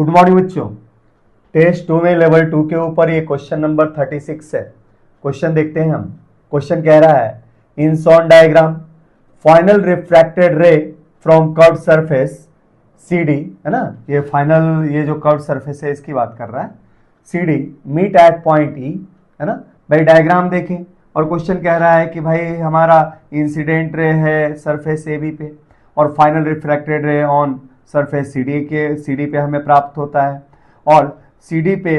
Good morning बच्चों। Test 2 में level 2 के ऊपर ये क्वेश्चन नंबर 36 है। क्वेश्चन देखते हैं हम। क्वेश्चन कह रहा है in shown diagram final refracted ray from curve surface CD, है ना, ये फाइनल, ये जो कर्व सरफेस है इसकी बात कर रहा है, CD meet at point E, है ना। भाई डायग्राम देखें और क्वेश्चन कह रहा है कि भाई हमारा इंसिडेंट रे है सरफेस AB पे और फाइनल रिफ्रैक्टेड रे ऑन सरफेस CD पे हमें प्राप्त होता है और CD पे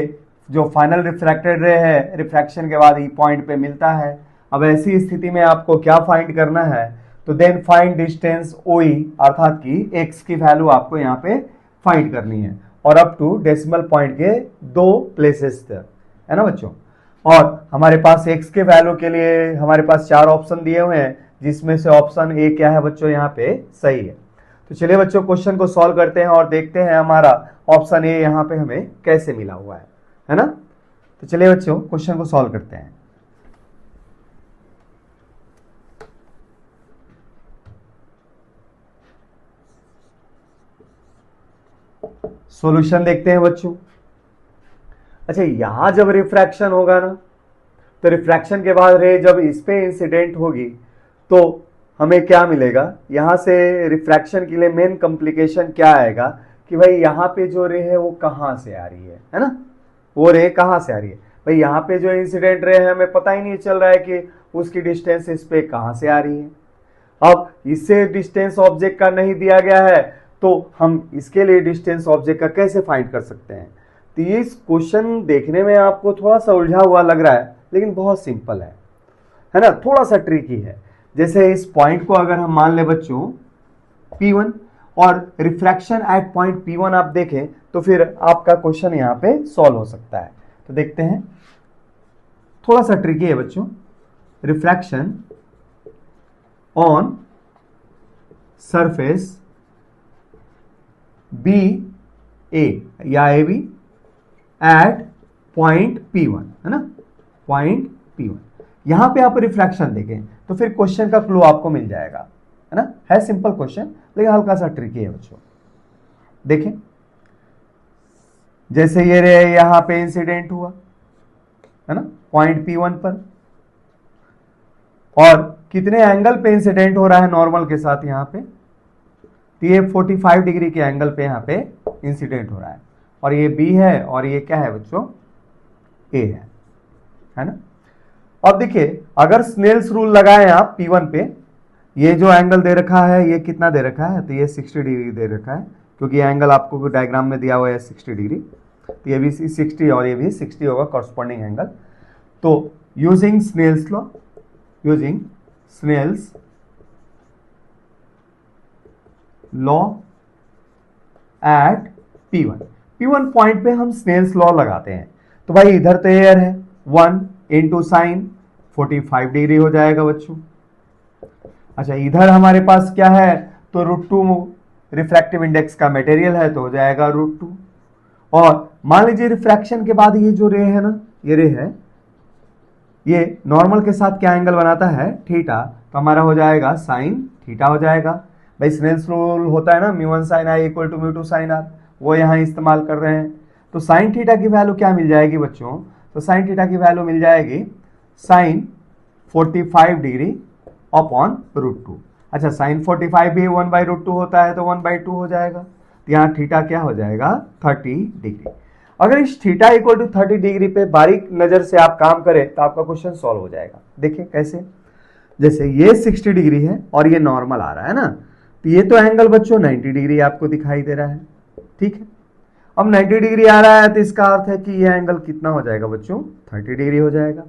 जो फाइनल रिफ्रैक्टेड रे है रिफ्रैक्शन के बाद E पॉइंट पे मिलता है। अब ऐसी स्थिति में आपको क्या फाइंड करना है, तो देन फाइंड डिस्टेंस OE, अर्थात कि x की वैल्यू आपको यहाँ पे फाइंड करनी है और अप टू डेसिमल पॉइंट के 2 प्लेसेस तक, है ना बच्चों। और हमारे पास x के वैल्यू के लिए हमारे पास 4 ऑप्शन दिए हुए हैं, जिसमें से ऑप्शन A क्या है बच्चों, यहाँ पे सही है। तो चलिए बच्चों क्वेश्चन को सॉल्व करते हैं और देखते हैं हमारा ऑप्शन A यहाँ पे हमें कैसे मिला हुआ है ना। तो चलिए बच्चों क्वेश्चन को सॉल्व करते हैं। सॉल्यूशन देखते हैं बच्चों। अच्छा, यहां जब रिफ्रैक्शन होगा ना, तो रिफ्रैक्शन के बाद रे जब इस पे इंसिडेंट होगी तो हमें क्या मिलेगा, यहां से रिफ्रैक्शन के लिए मेन कॉम्प्लिकेशन क्या आएगा कि भाई यहाँ पे जो रे है वो कहां से आ रही है ना, वो रे कहां से आ रही है। भाई यहाँ पे जो इंसिडेंट रे है हमें पता ही नहीं चल रहा है कि उसकी डिस्टेंस इस पे कहां से आ रही है। अब इससे डिस्टेंस ऑब्जेक्ट का नहीं दिया गया है तो हम इसके लिए डिस्टेंस ऑब्जेक्ट का कैसे फाइंड कर सकते हैं। तो ये क्वेश्चन देखने में आपको थोड़ा सा उलझा हुआ लग रहा है, लेकिन बहुत सिंपल है ना, थोड़ा सा ट्रिकी है। जैसे इस पॉइंट को अगर हम मान ले बच्चों P1 और रिफ्रैक्शन एट पॉइंट P1 आप देखें तो फिर आपका क्वेश्चन यहाँ पे सॉल्व हो सकता है। तो देखते हैं, थोड़ा सा ट्रिकी है बच्चों। रिफ्रैक्शन ऑन सरफेस BA या AB एट पॉइंट P1, है ना, पॉइंट P1। यहां पे आप रिफ्रैक्शन देखें तो फिर क्वेश्चन का क्लू आपको मिल जाएगा, है ना। है सिंपल क्वेश्चन लेकिन हल्का सा ट्रिकी है बच्चों। देखें, जैसे ये रे यहां पे इंसिडेंट हुआ, है ना, पॉइंट P1 पर, और कितने एंगल पे इंसिडेंट हो रहा है नॉर्मल के साथ यहाँ पे, तो ये 45 डिग्री के एंगल पे यहाँ पे इंसिडेंट हो रहा है और ये B है और ये क्या है बच्चों, A है ना। अब देखिए, अगर स्नेल्स रूल लगाएं आप P1 पे, ये जो एंगल दे रखा है ये कितना दे रखा है, तो ये 60 डिग्री दे रखा है, क्योंकि ये एंगल आपको डायग्राम में दिया हुआ है 60 डिग्री, तो ये भी 60 और ये भी 60 होगा कॉरस्पॉन्डिंग एंगल। तो using Snell's law, using Snell's law at P1 point पे हम स्नेल्स लॉ लगाते हैं। तो भाई इधर तो एयर है, 1 इंटू साइन 45 डिग्री हो जाएगा बच्चों। अच्छा, इधर हमारे पास क्या है, तो √2 रिफ्रैक्टिव इंडेक्स का मटेरियल है तो हो जाएगा √2। और मान लीजिए रिफ्रैक्शन के बाद ये जो रे है ना, ये रे है, ये नॉर्मल के साथ क्या एंगल बनाता है, थीटा, तो हमारा हो जाएगा साइन थीटा हो जाएगा। भाई स्नेल्स रूल होता है ना, μ1 sin i equal to μ2 sin r, वो यहाँ इस्तेमाल कर रहे हैं। तो साइन थीटा की वैल्यू क्या मिल जाएगी बच्चों, तो साइन थीटा की वैल्यू मिल जाएगी साइन 45 डिग्री अपॉन √2। अच्छा, साइन 45 भी 1/√2 होता है तो 1/2 हो जाएगा, तो यहाँ थीटा क्या हो जाएगा, 30 डिग्री। अगर इस थीटा इक्वल टू 30 डिग्री पे बारीक नजर से आप काम करें तो आपका क्वेश्चन सॉल्व हो जाएगा। देखिए कैसे, जैसे ये 60 डिग्री है और ये नॉर्मल आ रहा है ना, तो ये तो एंगल बच्चों 90 डिग्री आपको दिखाई दे रहा है, ठीक है। अब 90 डिग्री आ रहा है तो इसका अर्थ है कि ये एंगल कितना हो जाएगा बच्चों, 30 डिग्री हो जाएगा,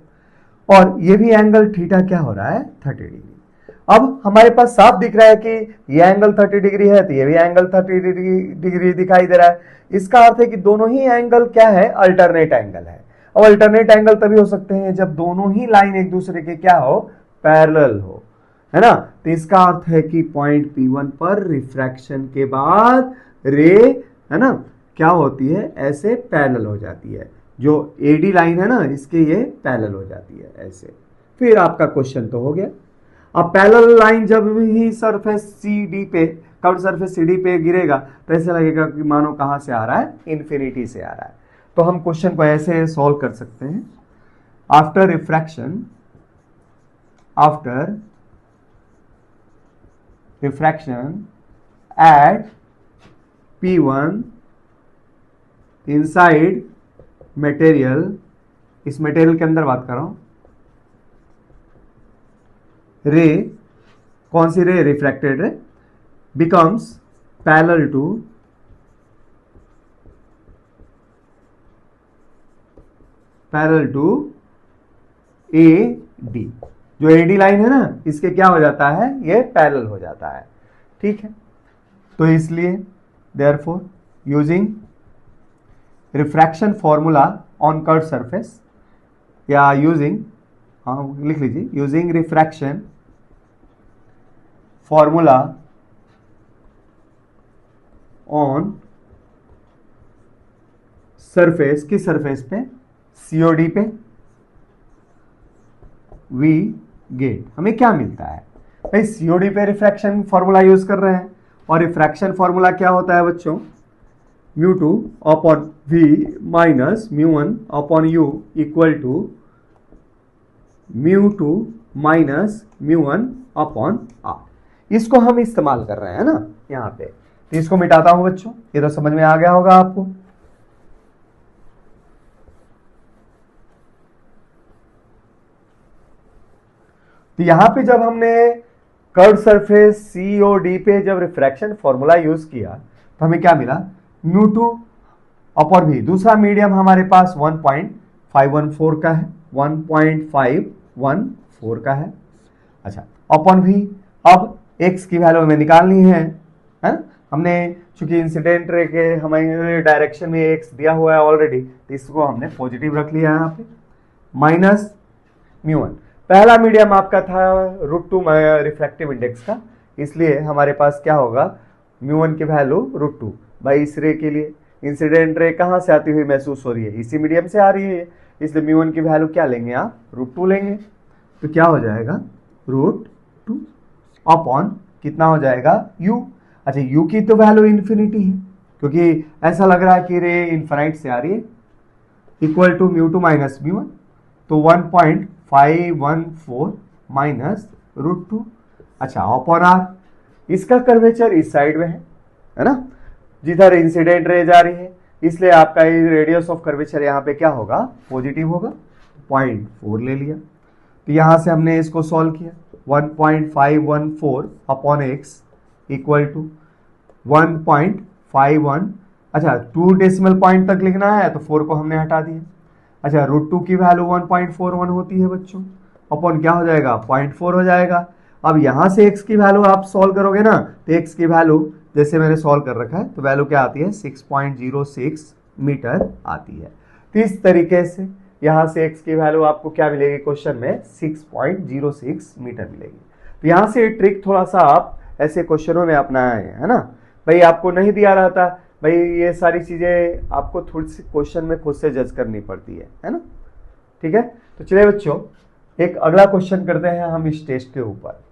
और ये भी एंगल थीटा क्या हो रहा है, 30 डिग्री। अब हमारे पास साफ दिख रहा है कि ये एंगल 30 डिग्री है तो ये भी एंगल 30 डिग्री दिखाई दे रहा है। इसका अर्थ है कि दोनों ही एंगल क्या है, अल्टरनेट एंगल है। और अल्टरनेट एंगल तभी हो सकते हैं जब दोनों ही लाइन एक दूसरे के क्या हो, पैरेलल हो, है ना। तो इसका अर्थ है कि पॉइंट P1 पर रिफ्रैक्शन के बाद रे, है ना, क्या होती है, ऐसे पैरेलल हो जाती है। जो AD लाइन है ना, इसके ये पैरेलल हो जाती है ऐसे। फिर आपका क्वेश्चन तो हो गया। अब पैरेलल लाइन जब भी सरफेस CD पे कर्व सरफेस CD पे गिरेगा तो ऐसे लगेगा कि मानो कहाँ से आ रहा है, इन्फिनिटी से आ रहा है। तो हम क्वेश्चन को ऐसे सॉल्व कर सकते हैं, after refraction at P1 inside material, इस मटेरियल के अंदर बात कर रहा हूं, रे, कौन सी ray, refracted ray, becomes parallel to AD। जो AD लाइन है ना, इसके क्या हो जाता है, ये पैरेलल हो जाता है, ठीक है। तो इसलिए therefore using refraction formula on curve surface, या यूजिंग, हाँ लिख लीजिए, using refraction formula on surface, किस सरफेस पे, COD पे, वी गेट, हमें क्या मिलता है भाई, COD पे रिफ्रैक्शन फॉर्मूला यूज कर रहे हैं, और रिफ्रैक्शन फॉर्मूला क्या होता है बच्चों, μ2 upon V minus μ1 upon U equal to μ2 minus μ1 upon R। इसको हम इस्तेमाल कर रहे हैं ना यहाँ पे, तो इसको मिटाता हूं बच्चों, ये तो समझ में आ गया होगा आपको। तो यहां पे जब हमने कर्व सरफेस COD पे जब रिफ्रैक्शन फॉर्मूला यूज किया तो हमें क्या मिला, μ2 अपॉन V, दूसरा मीडियम हमारे पास 1.514 का है, 1.514 का है, अच्छा, अपॉन V। अब x की वैल्यू हमें निकालनी है ना? हमने चूंकि इंसिडेंट रे के हमारे डायरेक्शन में x दिया हुआ है ऑलरेडी, तो इसको हमने पॉजिटिव रख लिया यहाँ पे, माइनस μ1। पहला मीडियम आपका था √2 रिफ्रैक्टिव इंडेक्स का, इसलिए हमारे पास क्या होगा, μ1 की वैल्यू √2 भाई, इस रे के लिए इंसिडेंट रे कहाँ से आती हुई महसूस हो रही है, इसी मीडियम से आ रही है, इसलिए μ1 की वैल्यू क्या लेंगे आप, √2 लेंगे, तो क्या हो जाएगा, √2 अपॉन कितना हो जाएगा, u। अच्छा, u की तो वैल्यू इन्फिनिटी है, क्योंकि ऐसा लग रहा है कि रे इन्फिनाइट से आ रही है, इक्वल टू μ2 माइनस μ1, तो 1.514 माइनस √2, अच्छा, अपॉन r। इसका कर्वेचर इस साइड में है ना, जिधर इंसिडेंट रे जा रही है, इसलिए आपका रेडियस ऑफ कर्वेचर यहाँ पे क्या होगा, पॉजिटिव होगा, 0.4 ले लिया। तो यहाँ से हमने इसको सॉल्व किया, 1.514 अपॉन x इक्वल टू 1.51, अच्छा 2 डेसिमल पॉइंट तक लिखना है तो 4 को हमने हटा दिया। अच्छा, √2 की वैल्यू 1.41 होती है बच्चों, अपॉन क्या हो जाएगा, 0.4 हो जाएगा। अब यहाँ से x की वैल्यू आप सॉल्व करोगे ना, तो x की वैल्यू जैसे मैंने सॉल्व कर रखा है, तो वैल्यू क्या आती है, 6.06 मीटर आती है। तो इस तरीके से यहाँ से x की वैल्यू आपको क्या मिलेगी, क्वेश्चन में 6.06 मीटर मिलेगी। तो यहाँ से ट्रिक थोड़ा सा आप ऐसे क्वेश्चनों में अपनाए है ना, भाई आपको नहीं दिया रहता, भाई ये सारी चीजें आपको थोड़ी सी क्वेश्चन में खुद से जज करनी पड़ती है ना, ठीक है। तो चलिए बच्चों, एक अगला क्वेश्चन करते हैं हम इस टेस्ट के ऊपर।